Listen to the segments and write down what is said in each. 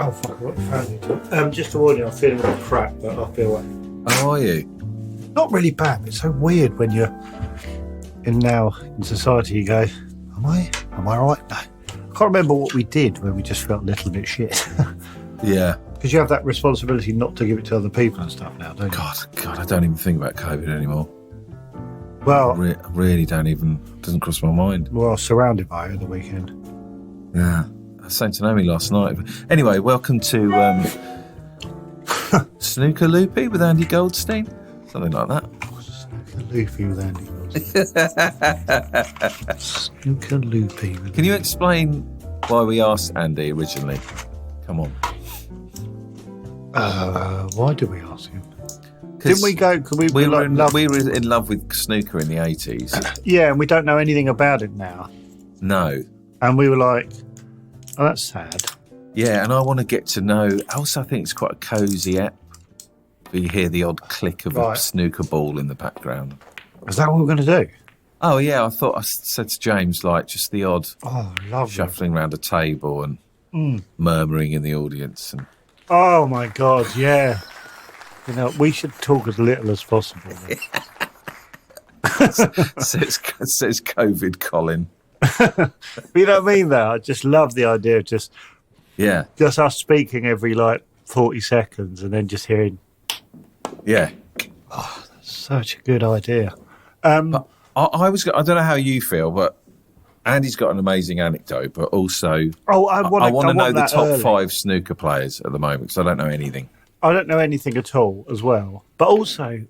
Oh, fuck, what found just to warn you, I'm feeling a bit crap, but I'll be alright. How are you? Not really bad, but it's so weird when you're in society, you go, am I right? No. I can't remember what we did when we just felt a little bit shit. Yeah. Because you have that responsibility not to give it to other people and stuff now, don't you? God, I don't even think about COVID anymore. Well, really doesn't cross my mind. Well, surrounded by it at the weekend. Yeah. I was saying to Naomi last night. Anyway, welcome to Snooker Loopy with Andy Goldstein. Something like that. Snooker Loopy with Andy Goldstein. Snooker Loopy. Can you explain why we asked Andy originally? Come on. Why did we ask him? Didn't we go? We were in love with snooker in the 80s. Yeah, and we don't know anything about it now. No. And we were like, oh, that's sad. Yeah, and I want to get to know. Also, I think it's quite a cosy app. You hear the odd click of a snooker ball in the background. Is that what we're going to do? Oh, yeah. I said to James, like, just the odd shuffling around a table and murmuring in the audience. And oh, my God, yeah. You know, we should talk as little as possible. says COVID Colin. You know what I mean, though? I just love the idea of just us speaking every, 40 seconds and then just hearing... Yeah. Oh, that's such a good idea. I don't know how you feel, but Andy's got an amazing anecdote, but also I want to know the top 5 snooker players at the moment because I don't know anything. I don't know anything at all as well. But also,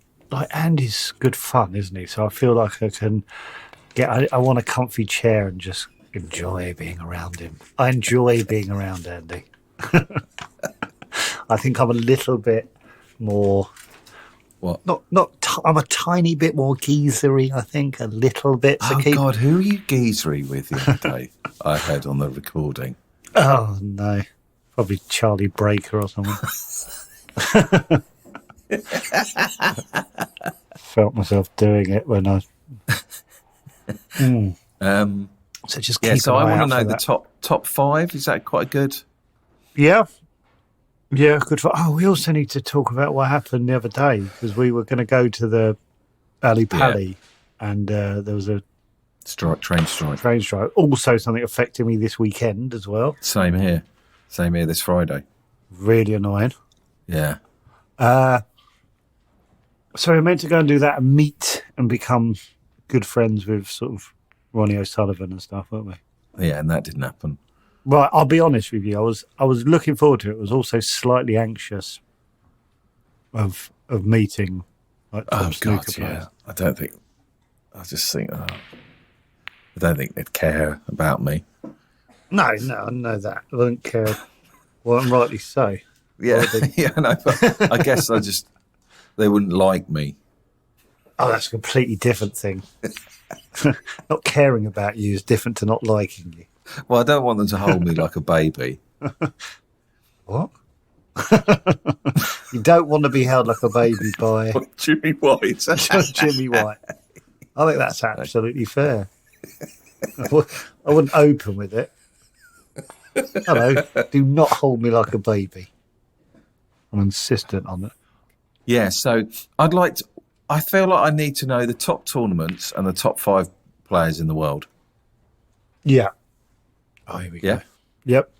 Andy's good fun, isn't he? So I feel like I can I want a comfy chair and just enjoy being around him. I enjoy being around Andy. I think I'm a little bit more... What? I'm a tiny bit more geezery, I think, a little bit. So God, who are you geezery with the other day? I heard on the recording. Oh, no. Probably Charlie Breaker or something. Felt myself doing it when I... So just keep so I want to know the top 5. Is that quite good? Yeah. Yeah, good. We also need to talk about what happened the other day because we were going to go to the Ali Pali and there was a train strike. Also something affecting me this weekend as well. Same here this Friday. Really annoying. Yeah. So we're meant to go and do that and meet and become good friends with sort of Ronnie O'Sullivan and stuff, weren't we? Yeah, and that didn't happen. Right, I'll be honest with you. I was looking forward to it. I was also slightly anxious of meeting top snooker players. I don't think they'd care about me. No, I know that. I don't care. Well, I'm rightly so. Yeah, no, but I guess they wouldn't like me. Oh, that's a completely different thing. Not caring about you is different to not liking you. Well, I don't want them to hold me like a baby. What? You don't want to be held like a baby by... Jimmy White. Jimmy White. I think that's absolutely fair. I wouldn't open with it. Hello, do not hold me like a baby. I'm insistent on it. Yeah, so I feel like I need to know the top tournaments and the top 5 players in the world. Yeah. Oh, here we go. Yep.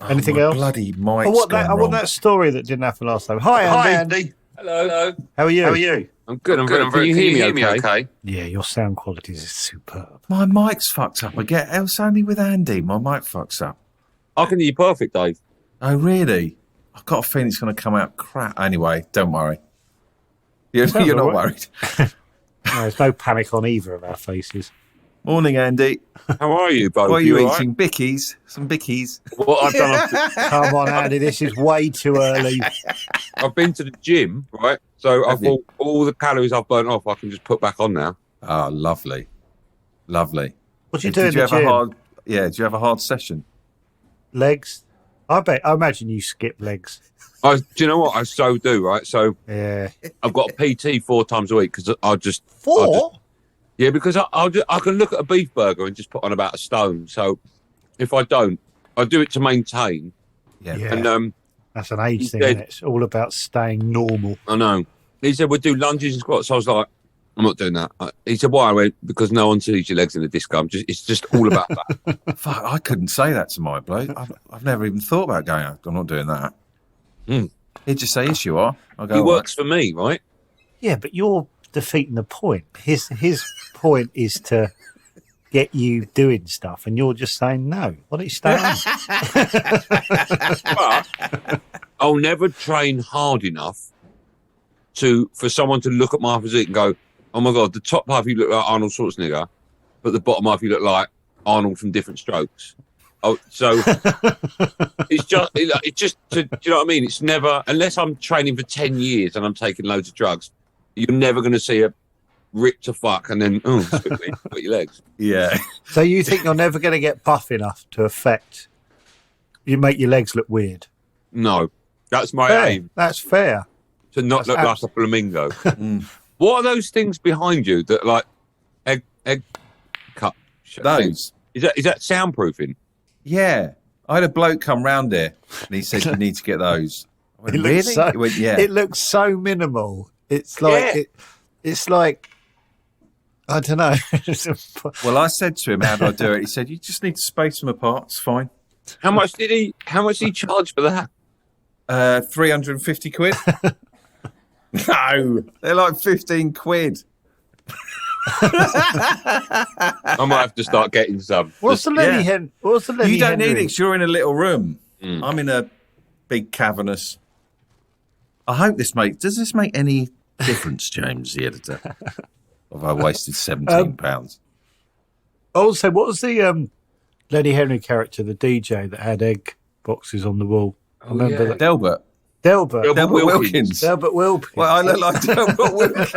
Anything else? Bloody Mike. I want that story that didn't happen last time. Hi, Andy. Hello. How are you? I'm good. Can you hear me okay? Yeah, your sound quality is superb. My mic's fucked up. It's only with Andy. My mic fucks up. I can hear you perfect, Dave. Oh, really? I've got a feeling it's going to come out crap. Anyway, don't worry. You're not worried. No, there's no panic on either of our faces. Morning, Andy. How are you, both? What are you eating? Right? Bickies? Some bickies? What I've done... Come on, Andy, this is way too early. I've been to the gym, right? So I thought all the calories I've burnt off, I can just put back on now. Oh, lovely. What do you do in the gym? Did you have a hard session? Legs? I imagine you skip legs. Do you know what? I so do, right? So yeah, I've got a PT 4 times a week because I just... 4? Yeah, because I can look at a beef burger and just put on about a stone. So if I don't, I do it to maintain. Yeah. And that's an age thing, isn't it? It's all about staying normal. I know. He said, we'll do lunges and squats. I was like, I'm not doing that. He said, why? I went, because no one sees your legs in the disco. It's just all about that. Fuck, I couldn't say that to my bloke. I've never even thought about going, I'm not doing that. He'd just say, yes, you are. I'll go, he works for me, right? Yeah, but you're defeating the point. His point is to get you doing stuff, and you're just saying no. Why don't you stay on? But I'll never train hard enough for someone to look at my physique and go, oh my God, the top half you look like Arnold Schwarzenegger, but the bottom half you look like Arnold from Different Strokes. Oh, so it's just do you know what I mean? It's never, unless I'm training for 10 years and I'm taking loads of drugs, you're never going to see a rip to fuck and then spit your legs. Yeah. So you think you're never going to get buff enough to affect you make your legs look weird? No, that's my aim. That's fair. To not look like a flamingo. What are those things behind you that like egg cup? Those. Is that soundproofing? Yeah. I had a bloke come round here and he said, you need to get those. I went, really? He went, yeah. It looks so minimal. It's like, it's like, I don't know. Well, I said to him, how do I do it? He said, you just need to space them apart. It's fine. How much did he charge for that? 350 quid. No, they're like 15 quid. I might have to start getting some. What's the Lenny Henry? You don't need it because you're in a little room. I'm in a big cavernous. I hope does this make any difference, James, the editor? Have I wasted £17? Also, what was the Lenny Henry character, the DJ that had egg boxes on the wall? Remember that? Delbert Wilkins. Delbert Wilkins. Well, I look like Delbert Wilkins.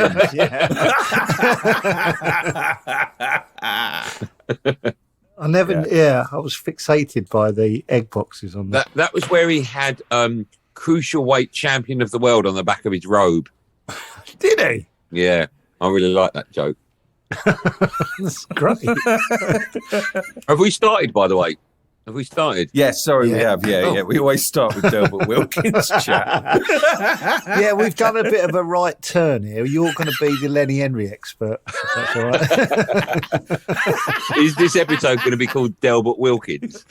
I never. I was fixated by the egg boxes on that. That was where he had cruiserweight champion of the world on the back of his robe. Did he? Yeah, I really like that joke. That's great. Have we started, by the way? Have we started? Yeah, sorry, we have. Yeah. We always start with Delbert Wilkins chat. Yeah, we've done a bit of a right turn here. You're going to be the Lenny Henry expert. If that's all right. Is this episode going to be called Delbert Wilkins?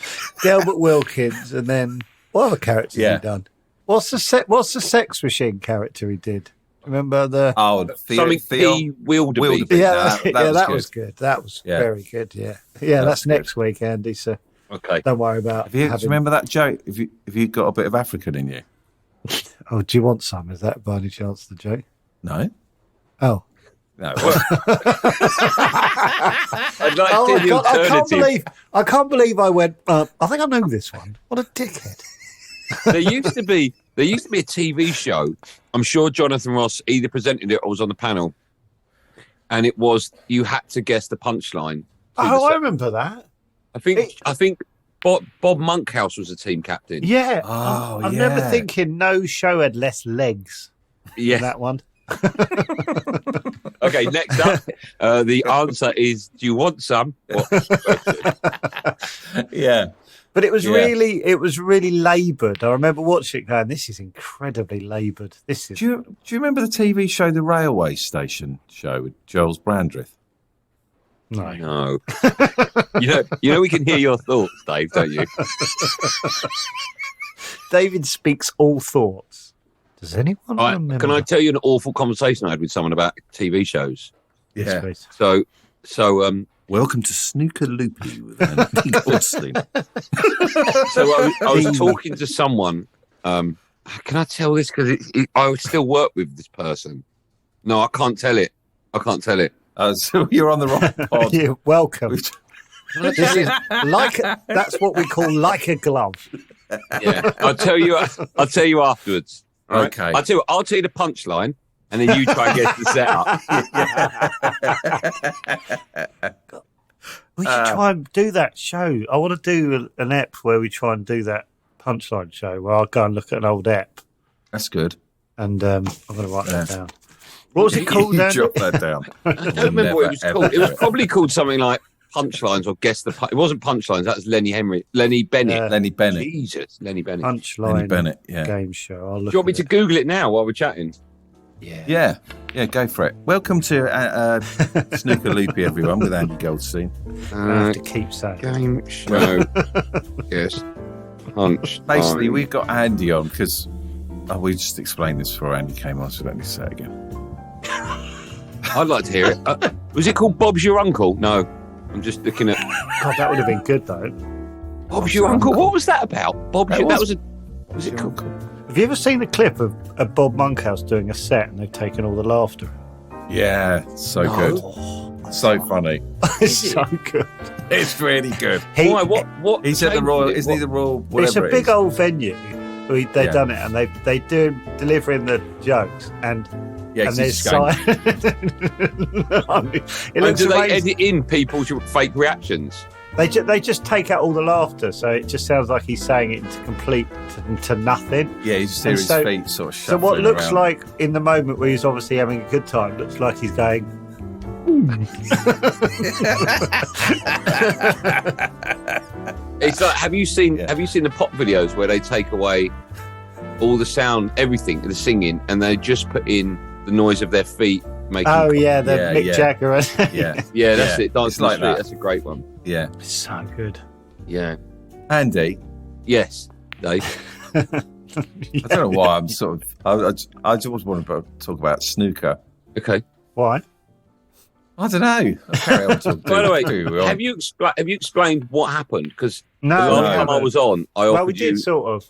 Delbert Wilkins, and then what other characters have he done? What's the sex machine character he did? Remember the something Wilderby? Yeah, that was good. That was very good. Yeah, that's next week, Andy. So. Okay. Don't worry about. Do you remember that joke? Have you got a bit of African in you? Oh, do you want some? Is that by any chance the joke? No. Oh. No. I'd like to hear the alternative. I can't believe I went. I think I know this one. What a dickhead. There used to be a TV show. I'm sure Jonathan Ross either presented it or was on the panel, and it was you had to guess the punchline. Oh, I remember that. I think Bob Monkhouse was the team captain. Yeah. I remember thinking no show had less legs than that one. Okay, next up, the answer is, do you want some? Yeah. But it was really laboured. I remember watching it going, this is incredibly laboured. Do you remember the TV show, The Railway Station show with Giles Brandreth? No. You know, we can hear your thoughts, Dave, don't you? David speaks all thoughts. Does anyone remember? Can I tell you an awful conversation I had with someone about TV shows? Yeah. Yes, so welcome to Snooker Loopy with Andy Goldstein. So I was talking to someone. Can I tell this? Because I would still work with this person. No, I can't tell it. So you're on the wrong pod. You're welcome. This is that's what we call like a glove. Yeah, I'll tell you afterwards. Right? Okay. I'll tell you the punchline, and then you try and guess the setup. We should try and do that show. I want to do an ep where we try and do that punchline show where I'll go and look at an old ep. That's good. And I'm going to write that down. What was it called? You jot that down. I don't remember what it was called. It was probably called something like punchlines or guess the. It wasn't punchlines. That was Lenny Bennett. Lenny Bennett. Jesus, Lenny Bennett. Punchline Lenny Bennett, yeah. game show. Do you want me to Google it now while we're chatting? Yeah, go for it. Welcome to Snooker Loopy, everyone, with Andy Goldstein. I have to keep saying. Game show. Yes. Punch. Basically, we've got Andy on because we just explained this before Andy came on, so let me say it again. I'd like to hear it. Was it called Bob's Your Uncle? No. I'm just looking at. God, that would have been good though. Bob's Your Uncle? What was that about? Was it called? Have you ever seen the clip of Bob Monkhouse doing a set and they've taken all the laughter? Yeah, so good. So funny. It's so good. It's really good. Why? What? He's at the Royal. Isn't he the Royal? It's a big it old venue. They've done it and they do delivering the jokes and there's silence. Do they edit in people's fake reactions? They just take out all the laughter, so it just sounds like he's saying it to nothing. Yeah, you just hear his feet sort of shuffling. So what looks around. like in the moment where he's obviously having a good time looks like he's going. It's like have you seen the pop videos where they take away all the sound, everything, the singing, and they just put in the noise of their feet making. Oh yeah, the Mick Jagger. Yeah, that's it. Dance like that. That's a great one. Yeah, It's so good. Yeah. Andy. Yes, Dave. I don't know why I'm sort of. I just want to talk about snooker. Okay. Why? I don't know. By the way, have you explained what happened? Because the last time I was on, I offered we did sort of.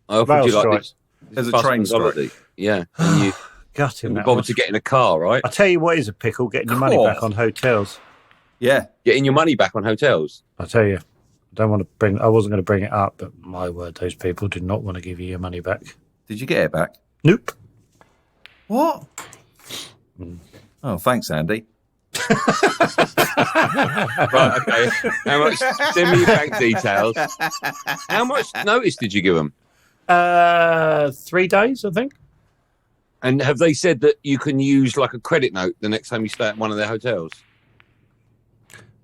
I offered you like this. There's a train strike. Yeah. And you Got him. bothered to get in a car, right? I'll tell you what is a pickle: getting your money back on hotels. Yeah, getting your money back on hotels. I'll tell you. I wasn't going to bring it up, but my word, those people did not want to give you your money back. Did you get it back? Nope. What? Oh, thanks, Andy. Right, okay. How much? Send me your bank details. How much notice did you give them? 3 days, I think. And have they said that you can use like a credit note the next time you stay at one of their hotels?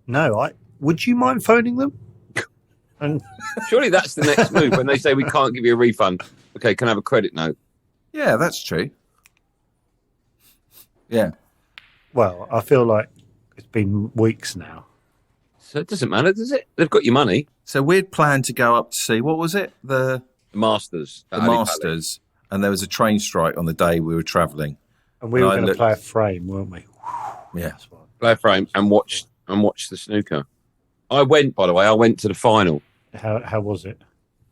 No, would you mind phoning them? And surely that's the next move when they say we can't give you a refund. Okay, can I have a credit note? Yeah, that's true. Yeah. Well, I feel like it's been weeks now. So it doesn't matter, does it? They've got your money. So we'd planned to go up to see, what was it? The Masters. The Masters. And there was a train strike on the day we were travelling. And we were going to play a frame, weren't we? Yeah. Play a frame and watch the snooker. I went, by the way, to the final. How was it?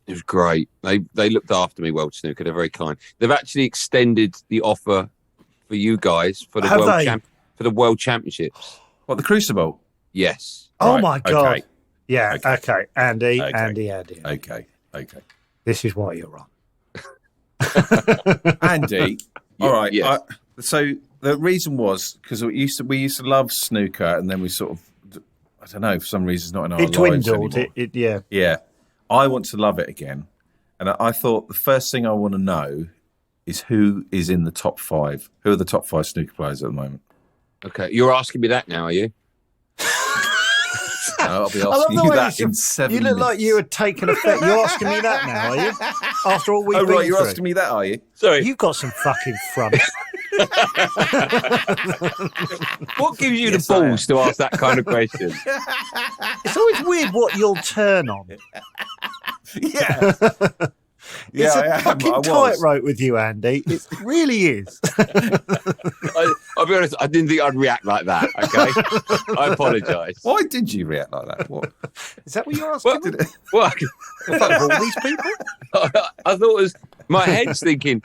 It was great. They looked after me well, snooker. They're very kind. They've actually extended the offer for you guys for the World Championships. What, the Crucible? Yes. Oh Right, my God. okay. Yeah, okay. Andy. Okay. This is why you're wrong. Andy, all right. Yes. So the reason was because we used to love snooker, and then we sort of, I don't know, for some reason it's not in our lives dwindled. anymore. Yeah. I want to love it again, and I thought the first thing I want to know is who is in the top 5. Who are the top 5 snooker players at the moment? Okay, you're asking me that now, are you? I'll be asking you that in 7 minutes. You look like you had taken effect. You're asking me that now, are you? After all we've been right, you're through. asking me that, are you? Sorry. You've got some fucking front. What gives you the balls to ask that kind of question? It's always weird what you'll turn on. Yeah. It's a fucking tightrope with you, Andy. It really is. I'll be honest, I didn't think I'd react like that, okay? I apologise. Why did you react like that? What? Is that what you're asking? What? All these people? I thought it was my head's thinking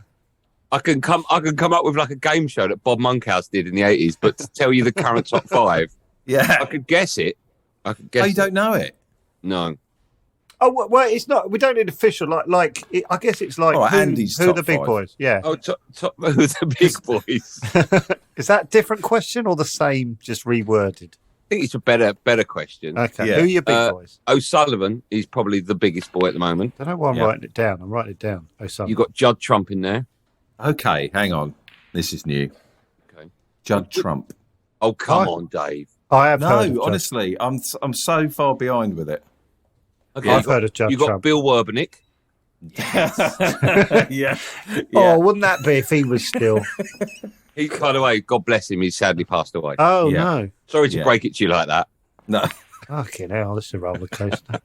I can come up with like a game show that Bob Monkhouse did in the 80s, but to tell you the current top 5, Yeah. I could guess it. Oh, you don't know it? No. Oh well, it's not. We don't need official. I guess it's like Andy's who are top the big 5. boys? Yeah. Oh, top who are the big boys? Is that a different question or the same, just reworded? I think it's a better question. Okay. Yeah. Who are your big boys? O'Sullivan is probably the biggest boy at the moment. I don't know why I'm writing it down. I'm writing it down. You've got Judd Trump in there. Okay, hang on. This is new. Okay. Judd Trump. Oh, come on, Dave. I have heard of No, Judd. honestly, I'm so far behind with it. Okay, I've heard of Judd You got Trump. Bill Werbenik. Yeah. Oh, wouldn't that be if he was still? He, by the way, God bless him, he sadly passed away. Oh, Yeah. no. Sorry to Yeah. break it to you like that. No. Fucking hell, this is a roller coaster.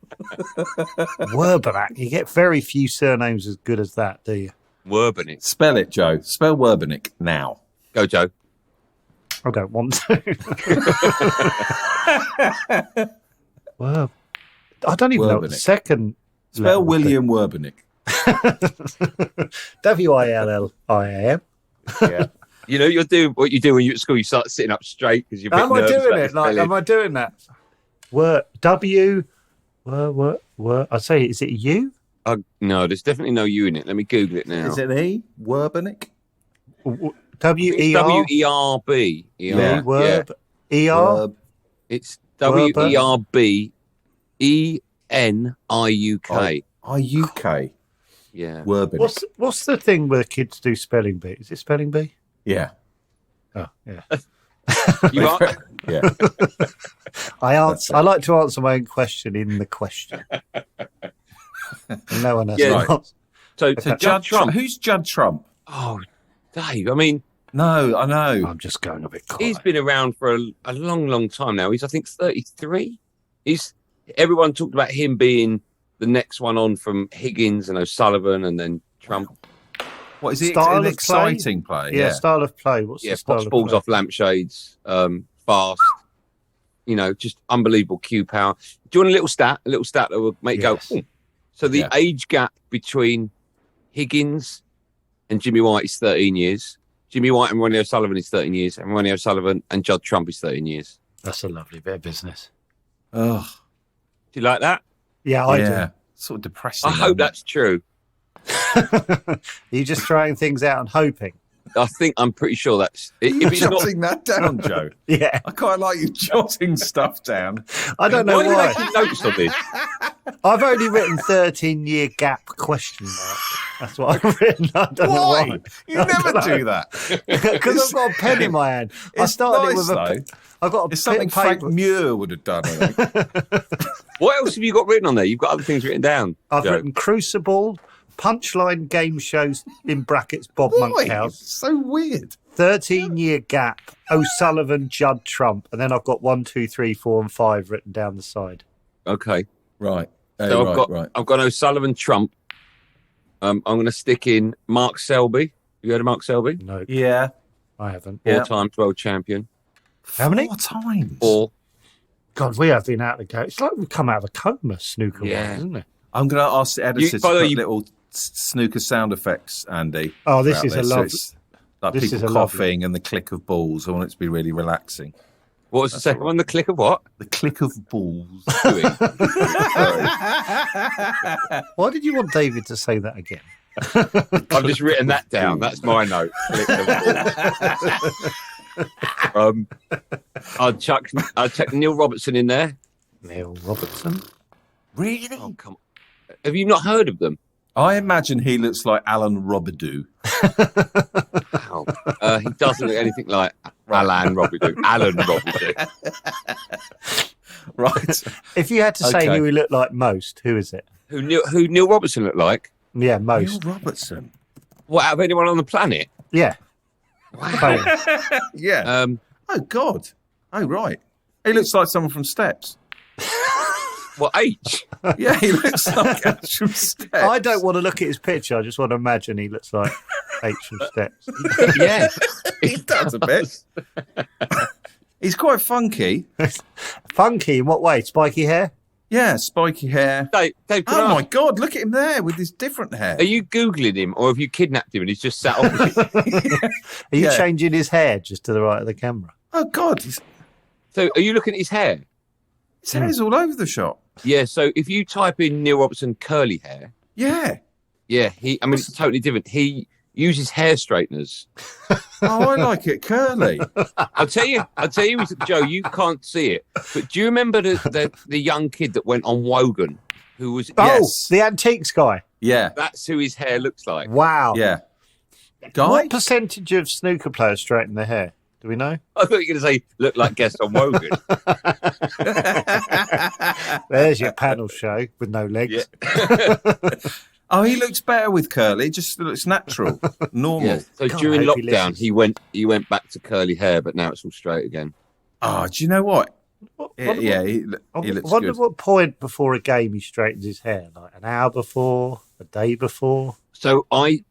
Werbenak. You get very few surnames as good as that, do you? Werbenik. Spell it, Joe. Spell Werbenik now. Go, Joe. I don't want to. Well, I don't even know what the Werbenik. second. letter Spell would be. William Werbenik. William. Yeah. You know, you're doing what you do when you're at school. You start sitting up straight because you're a bit Am I nervous doing about it? the Like, spelling. am I doing that? I say, is it you? No, there's definitely no U in it. Let me Google it now. Is it E? Werbenik? W-E-R? W-E-R-B. Yeah. Werb. E-R? It's Werber? W-E-R-B-E-N-I-U-K. I-U-K. Yeah. Werbenik. What's the thing where kids do spelling bee? Is it spelling bee? Yeah. Oh, yeah. You are? Yeah. I like to answer my own question in the question. No one else. Yeah. Right. So Judd Trump. Who's Judd Trump? Oh, Dave. I mean, No, I know. I'm just going a bit quiet. he's been around for a long, long time now. He's, I think, 33. Everyone talked about him being the next one on from Higgins and O'Sullivan and then Trump. What is he? Style An of exciting play? Yeah, style of play. What's Yeah, the style pops of balls play? off lampshades, fast. You know, just unbelievable cue power. Do you want a little stat? A little stat that will make Yes. you go. "Hmm." So the Yeah. age gap between Higgins and Jimmy White is 13 years. Jimmy White and Ronnie O'Sullivan is 13 years. And Ronnie O'Sullivan and Judd Trump is 13 years. That's a lovely bit of business. Oh, Do you like that? Yeah, I yeah. Sort of depressing. I hope that's true. do. Are you just trying things out and hoping? I'm pretty sure that's. If it's not, jotting that down, Joe. Yeah, I quite like you jotting stuff down. I don't know why did I why. keep notes on this? I've only written 13-year gap question mark. That's what I've written. I don't know Why? why. You never do that. Because I've got a pen in my hand. I It's started nice, it with a. I've got a It's something bit of Frank paper. Muir would have done. I think. What else have you got written on there? You've got other things written down. I've Joe. written Crucible, Punchline Game Shows in brackets, Bob Why? Monkhouse, It's so weird. 13-year gap, O'Sullivan, Judd Trump, and then I've got 1, 2, 3, 4, and 5 written down the side. Okay. Right. So right. I've got O'Sullivan, Trump. I'm going to stick in Mark Selby. You heard of Mark Selby? No, Yeah. I haven't. Yeah. 4 times world champion. How many? 4 times. 4. God, we have been out of the game. It's like we've come out of a coma, snooker Yeah. wise, isn't it? I'm going to ask the editor to by the way, put little snooker sound effects, Andy. Oh, this throughout is a So lovely. it's like this people is a coughing and the click of balls. I want it to be really relaxing. What was the second one? The click of what? The click of balls. Doing? Why did you want David to say that again? I've just written that down. That's my note. Click of balls. I'd chuck Neil Robertson in there. Neil Robertson. Really? Oh, come on. Have you not heard of them? I imagine he looks like Alan Robidoux. Wow. He doesn't look anything like Alan Robidoux. Alan Robidoux. Right. If you had to say Okay. who he looked like most, who is it? Who Neil Robertson looked like? Yeah, Neil most. Robertson. What, out of anyone on the planet? Yeah. Wow. Famous. Yeah. Oh, God. Oh, right. He looks like someone from Steps. What, H? Yeah, he looks like Ash from Steps. I don't want to look at his picture. I just want to imagine he looks like H from Steps. Yeah. He does a bit. He's quite funky. Funky in what way? Spiky hair? Yeah, spiky hair. Dave, can Oh I my ask, God, look at him there with his different hair. are you Googling him or have you kidnapped him and he's just sat opposite? Are you Yeah. changing his hair just to the right of the camera? Oh God, his So are you looking at his hair? hair's all over the shop. Yeah, so if you type in Neil Robertson curly hair, Yeah. yeah, it's totally different. He uses hair straighteners. Oh, I like it curly. I'll tell you, Joe, you can't see it. But do you remember the young kid that went on Wogan who was Yes. Oh, the antiques guy. Yeah. that's who his hair looks like. Wow. Yeah. Guy? What percentage of snooker players straighten their hair? Do we know? I thought you were going to say, look like guest on Wogan. There's your panel show with no legs. Yeah. Oh, he looks better with curly. It just looks natural, normal. Yeah. So God, during I hope he lockdown, listens. he went back to curly hair, but now it's all straight again. Oh, do you know what? He I looks wonder good. what point before a game he straightens his hair, like an hour before, a day before. So I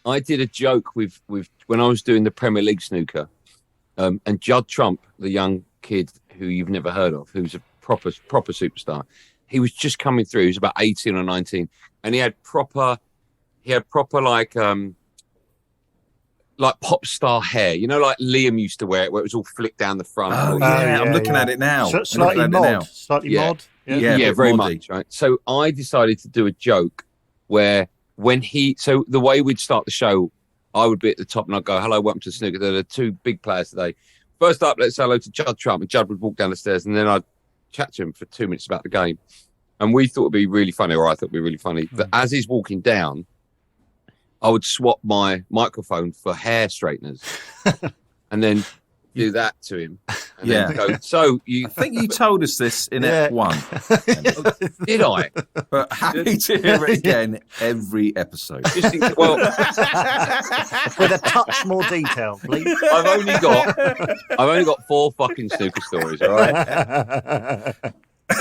did a joke with when I was doing the Premier League snooker, and Judd Trump, the young kid who you've never heard of, who's a proper superstar. He was just coming through. He was about 18 or 19, and he had proper like pop star hair. You know, like Liam used to wear it, where it was all flicked down the front. Oh, yeah, I'm looking at it now. Slightly mod. Yeah, very much. Right. So I decided to do a joke where so the way we'd start the show, I would be at the top and I'd go, hello, welcome to Snooker. There are two big players today. First up, let's say hello to Judd Trump. And Judd would walk down the stairs and then I'd chat to him for 2 minutes about the game. And we thought it'd be really funny, or I thought it'd be really funny, that as he's walking down, I would swap my microphone for hair straighteners and then do that to him. And then go, so you... I think you told us this in F1. Did I? But happy to hear it again every episode. Well, with a touch more detail, please. I've only got 4 fucking snooker stories, all right?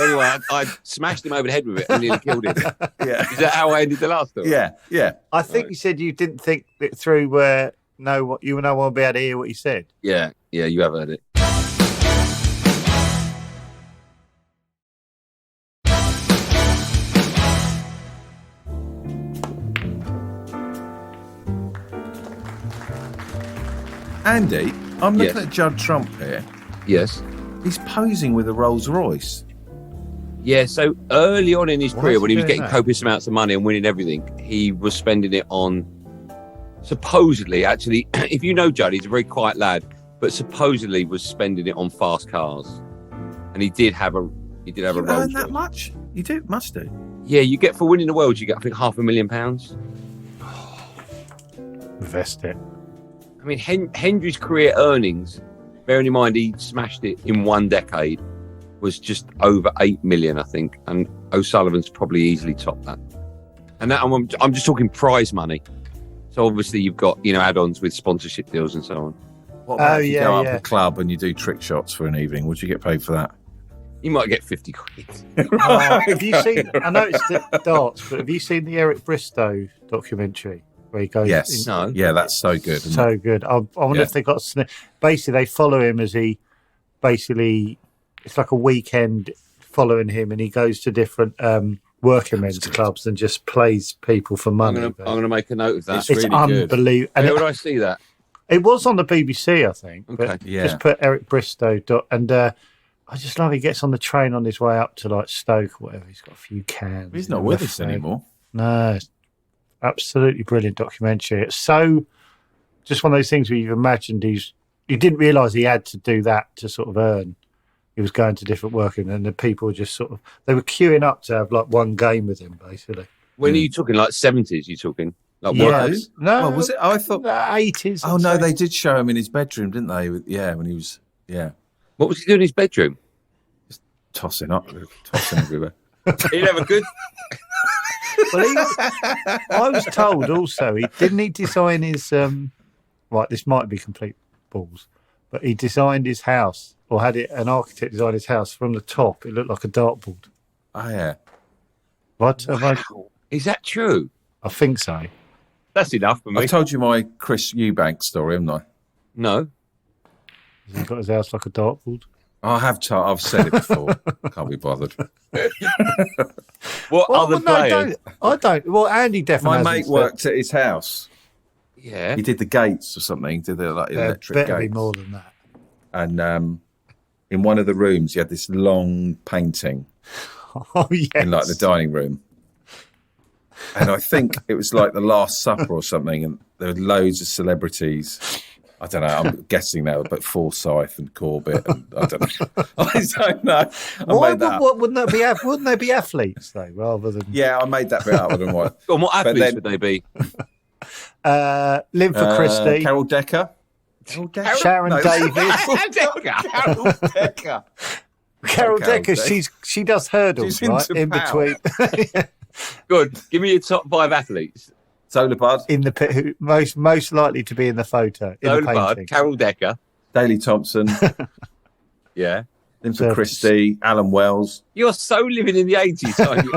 Anyway, I smashed him over the head with it and nearly killed him. Yeah. Is that how I ended the last story? Yeah. I think you said you didn't think it through where no one will be able to hear what he said. Yeah, you have heard it. Andy, I'm looking at Judd Trump here. Yes. He's posing with a Rolls Royce. Yeah, so early on in his career, when he was doing getting that? copious amounts of money and winning everything, he was spending it on, supposedly, actually, if you know Judd, he's a very quiet lad, but supposedly was spending it on fast cars. And he did have a Rolls Earn that Royce. much? You do, must do. Yeah, you get, for winning the world, you get, I think, £500,000. Invest it. I mean, Hendry's career earnings, bearing in mind he smashed it in 1 decade, was just over 8 million, I think. And O'Sullivan's probably easily topped that. And that I'm just talking prize money. So obviously you've got, add-ons with sponsorship deals and so on. What about if you go up a club and you do trick shots for an evening? Would you get paid for that? You might get 50 quid. Have you seen? I know it's the darts, but have you seen the Eric Bristow documentary where he goes? Yes. No. Yeah, that's so good. So good. I wonder if they got. Basically, they follow him as he. Basically, it's like a weekend following him, and he goes to different working men's clubs and just plays people for money. I'm going to make a note of that. It's really unbelievable. And Where would I see that? it was on the BBC, I think. Okay. But Yeah. just put Eric Bristow and. I just love he gets on the train on his way up to like Stoke or whatever. He's got a few cans. He's not with us anymore. No, it's absolutely brilliant documentary. It's so just one of those things where you've imagined you didn't realise he had to do that to sort of earn. He was going to different working, and the people were just they were queuing up to have like one game with him, basically. When are you talking, like 70s, you talking? Like Yes. No, was it? Oh, I thought. 80s. Oh, no, they did show him in his bedroom, didn't they? Yeah, when he was. Yeah. What was he doing in his bedroom? Tossing everywhere. He'd have a good... Well, I was told also he design his right. This might be complete balls, but he designed his house or had an architect design his house from the top. It looked like a dartboard. Oh, yeah. What? Wow. Is that true? I think so. That's enough for me. I told you my Chris Eubank story, haven't I? No. Has he got his house like a dartboard? I've said it before. Can't be bothered. What other players? I don't. Well, Andy definitely. My mate worked at his house. Yeah. He did the gates or something. Did the electric better gates. be more than that. And in one of the rooms, he had this long painting Oh yes. in like the dining room. And I think it was like the Last Supper or something. And there were loads of celebrities. I don't know. I'm guessing now, but Forsyth and Corbett. And I don't know. I don't know. Wouldn't they be athletes though, rather than? Yeah, I made that bit up. I don't know why. Well, what athletes would they be? Linford Christie. Carol Decker. Sharon Davis. Carol Decker. Carol Decker, Decker. she does hurdles, She's right? into In power. between. Good. Give me your top 5 athletes. Solar Bud, In the who most likely to be in the photo. In Lola the Bud, painting. Carol Decker. Daley Thompson, Yeah. Linford So- Christie, Alan Wells. You're so living in the 80s, aren't you?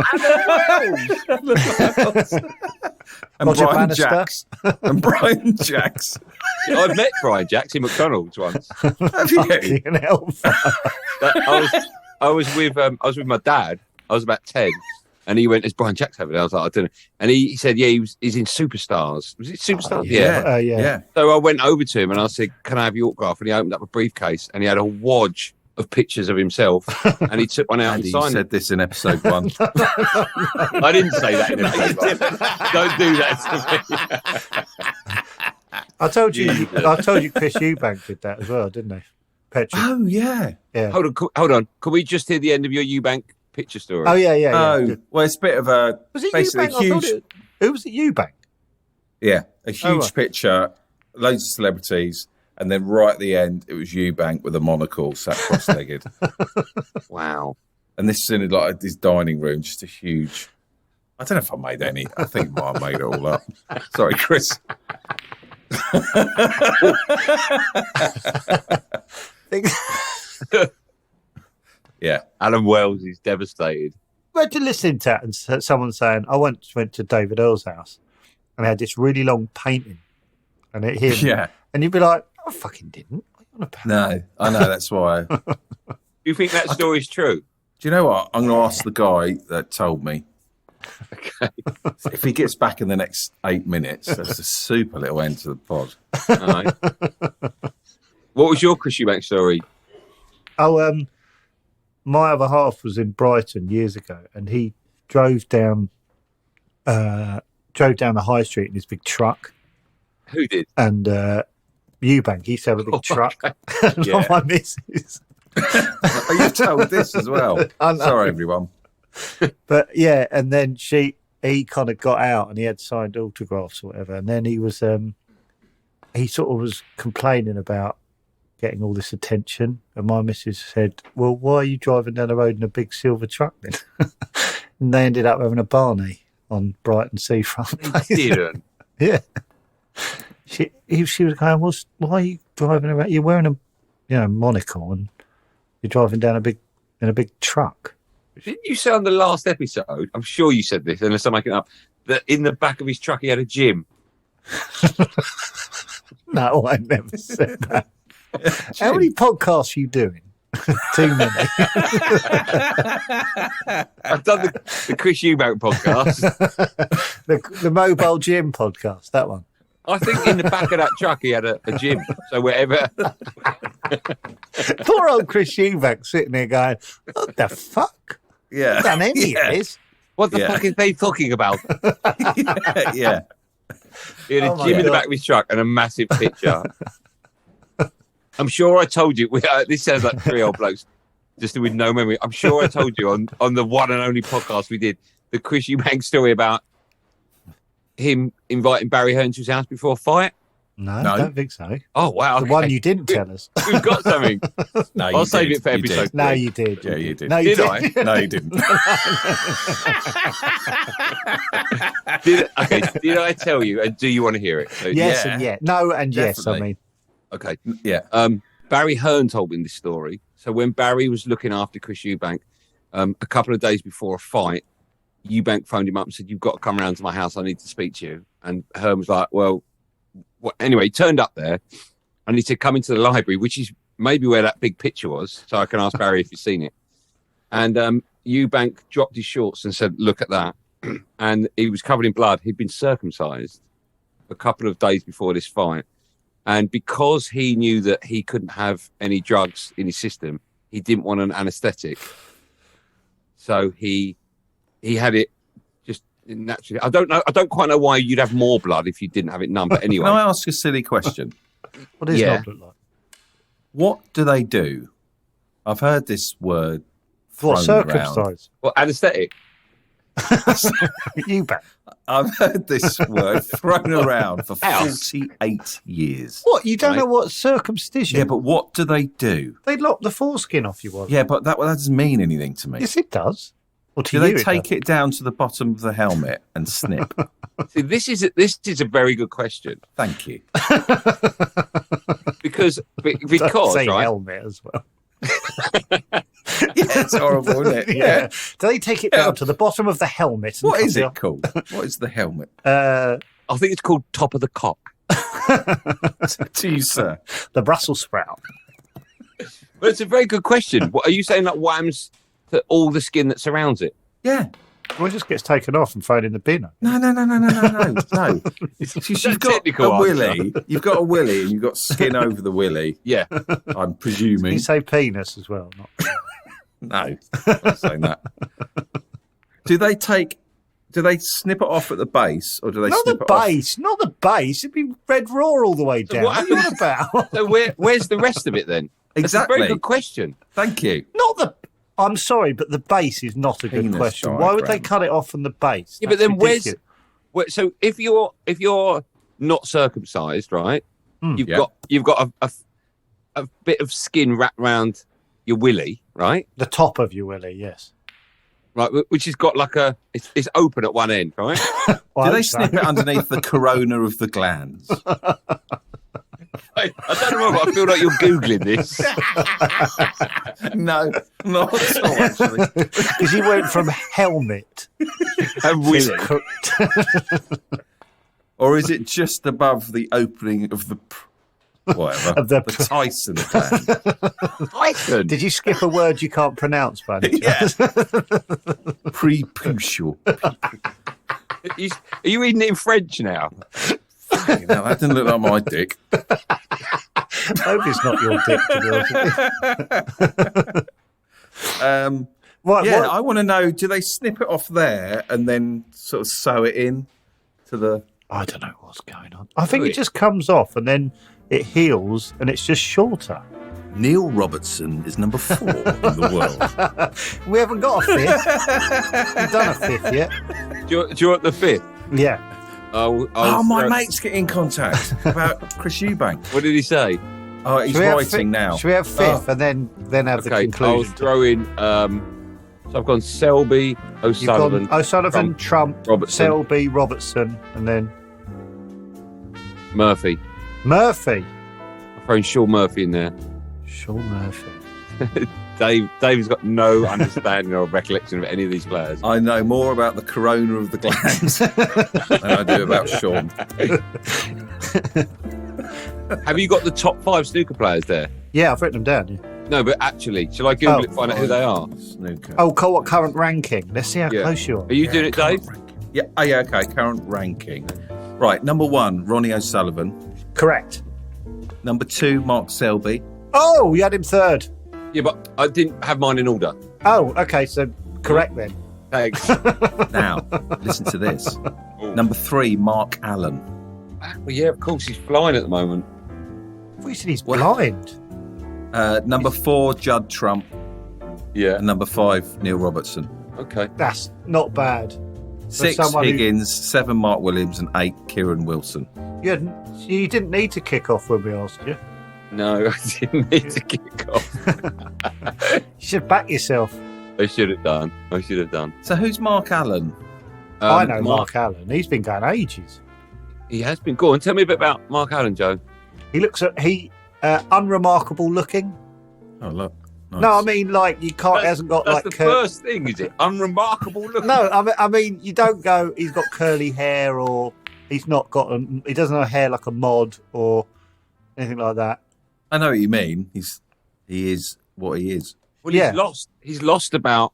And Roger Brian Bannister. Jacks. And Brian Jacks. I met Brian Jacks in McDonald's once. Have you? Fucking hell. I was with my dad. I was about 10, and he went, "Is Brian Jacks over there?" I was like, "I don't know." And he said, "Yeah, he's in Superstars." Was it Superstars? yeah. Yeah. So I went over to him and I said, "Can I have your autograph?" And he opened up a briefcase and he had a wodge of pictures of himself, and he took one out Andy, and you signed said it. this in episode 1. I didn't say that in a video. Don't do that to me. I told you Jesus. Chris Eubank did that as well, didn't he? Petri. Oh, yeah. Yeah. Hold on. Can we just hear the end of your Eubank picture story? Oh yeah. Oh, well, it's a bit of a Was it basically Eubank? I thought huge, who was it? Eubank. a huge right. picture, loads of celebrities, and then right at the end, it was Eubank with a monocle, sat cross-legged. Wow. And this is in like this dining room, just a huge. I don't know if I made any. I think I might have made it all up. Sorry, Chris. Yeah. Alan Wells is devastated. Imagine listening to that and someone saying, "I went to David Earl's house and I had this really long painting, and it him." Yeah. And you'd be like, "I fucking didn't." What are you on about? No, I know. That's why. Do Do you think that story's true? you know what? I'm going to ask the guy that told me. Okay. If he gets back in the next 8 minutes, that's a super little end to the pod. All right. What was your Chris Eubank story? Oh, my other half was in Brighton years ago, and he drove down the high street in his big truck. Who did? And Eubank, he used to have a big truck. And Yeah. my missus. Oh, you told this as well. I know. Sorry, everyone. But yeah, and then he kind of got out and he had signed autographs or whatever. And then he was, he sort of was complaining about getting all this attention. And my missus said, "Well, why are you driving down the road in a big silver truck then?" And they ended up having a Barney on Brighton seafront. Didn't. Yeah. She was going, "Well, why are you driving around? You're wearing a monocle and you're driving down in a big truck." Didn't you say on the last episode? I'm sure you said this, unless I'm making it up. That in the back of his truck he had a gym. No, I never said that. How many podcasts are you doing? Too many. I've done the Chris Eubank podcast. the mobile gym podcast, that one. I think in the back of that truck he had a gym. So wherever. Poor old Chris Eubank sitting there going, "What the fuck? Yeah. Done any of this?" What the Yeah. fuck is they talking about? Yeah. He had a Oh my gym in the God. back of his truck and a massive picture. I'm sure I told you. This sounds like 3 old blokes just with no memory. I'm sure I told you on the one and only podcast we did, the Chris Eubank story about him inviting Barry Hearn to his house before a fight. No, No. I don't think so. Oh, wow. The okay. one you didn't tell us. We've got something. No, I'll you save did. it for You episode did. No, you did. Yeah, you did. No, you Did I? didn't. No, you didn't. Did I tell you? And do you want to hear it? So, Yes Yeah. and yeah. No and yes, I Definitely. mean. Okay. Yeah. Barry Hearn told me this story. So when Barry was looking after Chris Eubank, a couple of days before a fight, Eubank phoned him up and said, "You've got to come round to my house. I need to speak to you." And Hearn was like, "Well," anyway, he turned up there and he said, "Come into the library," which is maybe where that big picture was. So I can ask Barry if he's seen it. And Eubank dropped his shorts and said, "Look at that." And he was covered in blood. He'd been circumcised a couple of days before this fight. And because he knew that he couldn't have any drugs in his system, he didn't want an anesthetic. So he had it just naturally. I don't quite know why you'd have more blood if you didn't have it numb. But anyway, Can I ask a silly question? What does Yeah. knob look like? What do they do? I've heard this word What, thrown around. circumcised? well, anesthetic. You bet. I've heard this word thrown around for 48 years. What? You don't know what circumcision? Yeah, but what do they do? They lop the foreskin off you. Yeah, but that doesn't mean anything to me. Yes, it does. Well, do they take it down to the bottom of the helmet and snip? See, this is a very good question. Thank you. Because say right? helmet as well. Yeah, it's horrible, isn't it? Yeah. Do they take it down to the bottom of the helmet? What is it called? What is the helmet? I think it's called top of the cock. To you, sir. The Brussels sprout. But it's a very good question. What, are you saying that whams to all the skin that surrounds it? Yeah. Well, it just gets taken off and thrown in the bin. No. No. You've got a willy. You've got a willy and you've got skin over the willy. Yeah. I'm presuming. You say penis as well. Not... No, I'm not saying that. Do they snip it off at the base, or do they snip it off? Not the base. It'd be red raw all the way down. What are you on about? So where's the rest of it then? Exactly. That's a very good question. Thank you. I'm sorry, but the base is not a good question. Why would they cut it off from the base? Yeah, but then so if you're not circumcised, right? You've got a bit of skin wrapped around your willy, right? The top of your willy, yes. Right, which has got like it's open at one end, right? Do they snip it underneath the corona of the glands? I don't know, but I feel like you're Googling this. No, not at all, actually. Because you went from helmet and willy. Or is it just above the opening of the... Whatever. Of the Tyson gland. Tyson? Did you skip a word you can't pronounce, buddy? Yeah. Preputial. Are you reading it in French now? No, that didn't look like my dick. I hope it's not your dick, to be honest. I want to know, do they snip it off there and then sort of sew it in to the... I don't know what's going on. I think it just comes off and then it heals and it's just shorter. Neil Robertson is number 4 in the world. We haven't got a fifth. We've done a fifth yet. Do you want the fifth? Yeah. My mate's getting in contact about Chris Eubank. What did he say? Oh, he's writing now. Should we have fifth and then have the conclusion? I'll throw in. So I've gone Selby, O'Sullivan. You've gone O'Sullivan, Trump, Robertson. Selby, Robertson, and then Murphy. Murphy. I've thrown Sean Murphy in there. Sean Murphy. Dave's got no understanding or recollection of any of these players. I know more about the corona of the glands than I do about Sean. Have you got the top 5 snooker players there? Yeah, I've written them down. Yeah. No, but actually, shall I Google it, find out who they are? Snooker. Oh, what current ranking? Let's see how close you are. Are you doing it, Dave? Yeah. Oh, yeah. Okay. Current ranking. Right. Number 1, Ronnie O'Sullivan. Correct. Number 2, Mark Selby. Oh, you had him third. Yeah, but I didn't have mine in order. Oh, okay. So correct then. Thanks. Now, listen to this. Ooh. Number 3, Mark Allen. Well, yeah, of course, he's flying at the moment. I thought you said he's blind. Number 4, Judd Trump. Yeah. And number 5, Neil Robertson. Okay. That's not bad. 6, Higgins, 7, Mark Williams, and 8, Kieran Wilson. You didn't need to kick off when we asked you. No, I didn't need to kick off. You should back yourself. I should have done. So who's Mark Allen? I know Mark Allen. He's been going ages. He has been. Go on, tell me a bit about Mark Allen, Joe. He looks unremarkable looking. Oh, look. Nice. No, I mean, like, you can't. He hasn't got that's like. The first thing, is it? Unremarkable looking. No, I mean, you don't go. He's got curly hair, or he's not got. He doesn't have hair like a mod or anything like that. I know what you mean. He is what he is. Well, he's lost about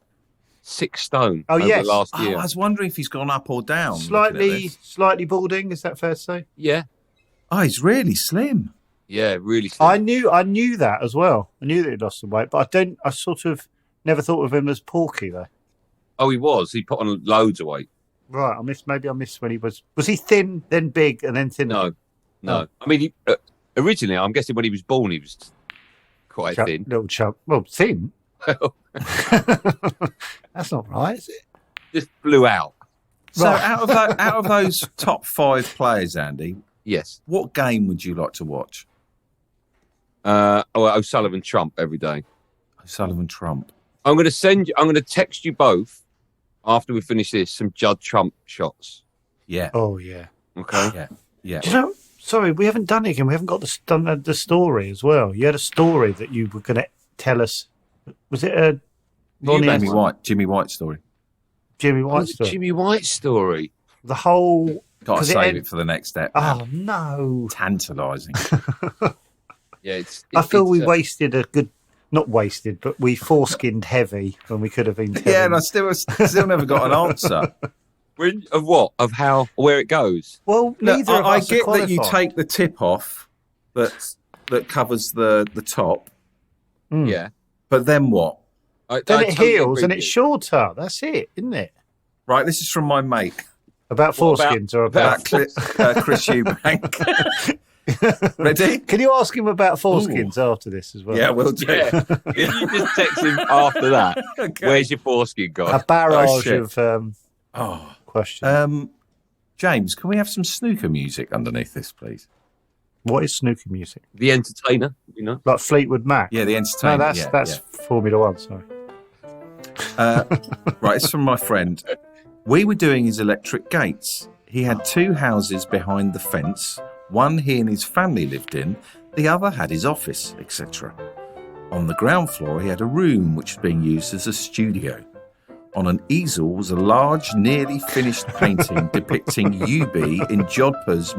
6 stone over the last year. I was wondering if he's gone up or down. Slightly balding. Is that fair to say? Yeah. Oh, he's really slim. Yeah, really slim. I knew that as well. I knew that he'd lost some weight, but I sort of never thought of him as porky though. Oh, he was. He put on loads of weight. Right. Maybe I missed when he was. Was he thin, then big, and then thinner? No. Oh. I mean, originally, I'm guessing when he was born, he was quite thin. Little chub. Well, thin. That's not right, is it? just blew out. So out of those top 5 players, Andy, Yes. what game would you like to watch? O'Sullivan Trump every day. Sullivan Trump. I'm going to text you both after we finish this some Judd Trump shots. Yeah. Oh, yeah. Okay. Yeah. Do you know, sorry, we haven't done it again. We haven't got the story as well. You had a story that you were going to tell us. Was it a Jimmy White story? Jimmy White story? Jimmy White story. The whole... Got to save it for the next step. Oh, no. Tantalising. Yeah, I feel we wasted a good... Not wasted, but we foreskinned heavy when we could have been telling. Yeah, and I still never got an answer. Of what? Of how? Where it goes? Well, neither of I us get are that you qualified. take the tip off that covers the top, Yeah. but then what? Then it heals and it's shorter. That's it, isn't it? Right, this is from my mate. About foreskins or about... Chris Eubank. Ready? Can you ask him about foreskins after this as well? Yeah, we'll do. Yeah. Can you just text him after that? Okay. Where's your foreskin gone? A barrage shit. of questions. James, can we have some snooker music underneath this, please? What is snooker music? The Entertainer, you know? Like Fleetwood Mac? Yeah, the entertainment. No, that's Formula One, sorry. Right, it's from my friend. We were doing his electric gates. He had 2 houses behind the fence. One he and his family lived in, the other had his office, etc. On the ground floor, he had a room which was being used as a studio. On an easel was a large, nearly finished painting depicting UB in jodhpurs,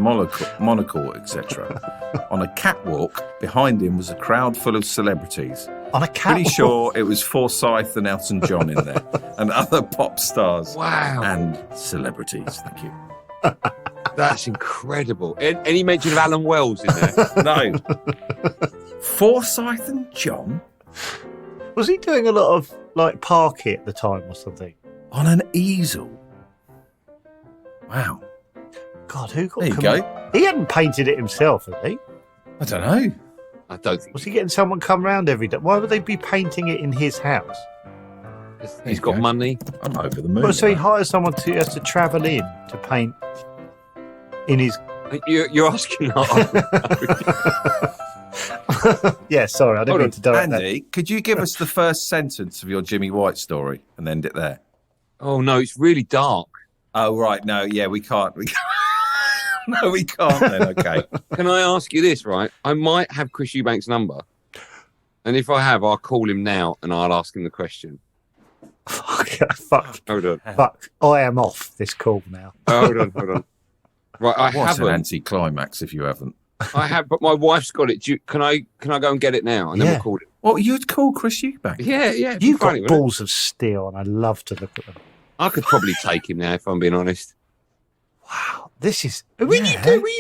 monocle, etc. On a catwalk, behind him was a crowd full of celebrities. On a catwalk? Pretty sure it was Forsyth and Elton John in there, and other pop stars. Wow. And celebrities, thank you. That's incredible. Any mention of Alan Wells in there? No. Forsyth and John? Was he doing a lot of like parquet at the time or something? On an easel. Wow. God, who got... There you go. He hadn't painted it himself, had he? I don't know. I don't think Was he getting someone come round every day? Why would they be painting it in his house? he's got money. I'm over the moon. Well, so he mate. hires someone who has to travel in to paint in his... You're asking. Yeah, sorry, I didn't mean to direct that. Andy, could you give us the first sentence of your Jimmy White story and end it there? Oh no, it's really dark. Oh, right. No, yeah, we can't. No, we can't then. Okay. Can I ask you this, right? I might have Chris Eubank's number. And if I have, I'll call him now and I'll ask him the question. Fuck. Hold on. Fuck. I am off this call now. Hold on. Right, I What an haven't. anticlimax if you haven't. I have, but my wife's got it. Can I go and get it now? And then Yeah. we'll call it. Well, you'd call Chris Eubank. Yeah. You've got funny, wouldn't it? balls of steel, and I love to look at them. I could probably take him now if I'm being honest. Wow, this is... Will you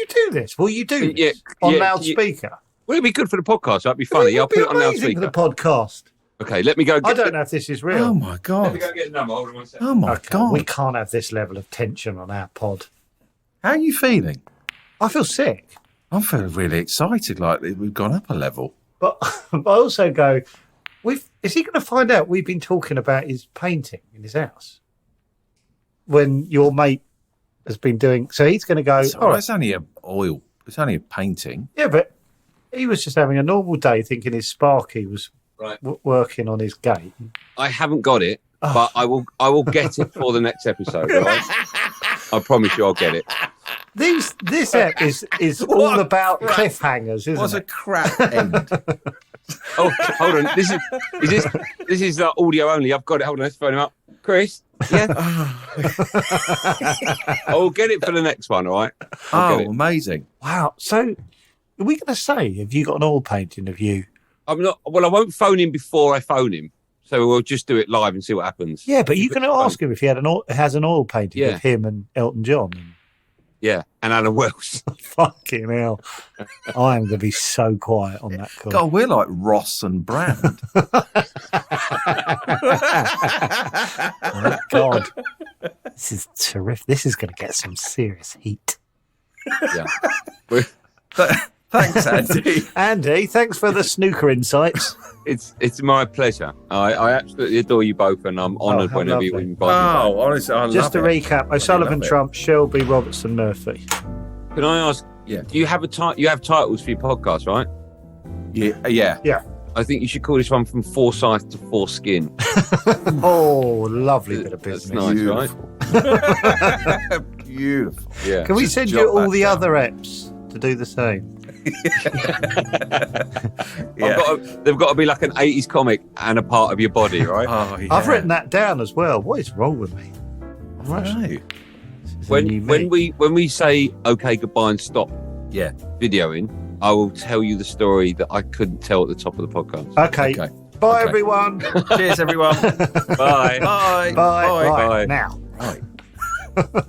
do this? Will you do this on loudspeaker? Well, it'd be good for the podcast. That'd be funny. I'll put it on amazing loudspeaker. for the podcast. Okay, let me go. I don't know if this is real. Oh, my God. Let me go get the number. Hold on one second. Oh, my Okay, God. we can't have this level of tension on our pod. How are you feeling? I feel sick. I'm feeling really excited, like we've gone up a level. But I also go, is he going to find out we've been talking about his painting in his house? When your mate has been doing... So he's going to go, So all right, it's only it's only a painting. yeah, but he was just having a normal day thinking his Sparky was Right. working on his gate. I haven't got it, but I will get it for the next episode. Right? I promise you, I'll get it. This app is all about cliffhangers, isn't What's a it? crap end? Oh, hold on. This is audio only. I've got it. Hold on. Let's phone him up. Chris. Yeah. I'll get it for the next one. All right. I'll Oh, get it. amazing. Wow. So are we going to say, have you got an oil painting of you? I'm not. Well, I won't phone him before I phone him. So we'll just do it live and see what happens. Yeah, but you're going to ask him if he has an oil painting Yeah. of him and Elton John. Yeah, and Alan Wells. Fucking hell. I am going to be so quiet on that call. God, we're like Ross and Brand. Oh, God. This is terrific. This is going to get some serious heat. Yeah. Thanks, Andy. Andy, thanks for the snooker insights. It's my pleasure. I absolutely adore you both, and I'm honoured how whenever you lovely. invite me. Oh, honestly, I Just to love it. recap, O'Sullivan, love it. Trump, Shelby, Robertson, Murphy. Can I ask? Yeah. Do you have you have titles for your podcast, right? Yeah. I think you should call this one From Foresight to Foreskin. Oh, lovely bit of That's business. nice, right? Beautiful. Yeah. Can we Just send jot you all that the down. other reps to do the same? Yeah. They've got to be like an 80s comic and a part of your body, right? Oh, yeah. I've written that down as well. What is wrong with me? Right. It's a new me. when we say okay, goodbye, and stop Yeah. videoing, I will tell you the story that I couldn't tell at the top of the podcast. Okay. Okay. Bye, Okay. everyone. Cheers, everyone. Bye. Bye. Bye. Bye. Now. Right.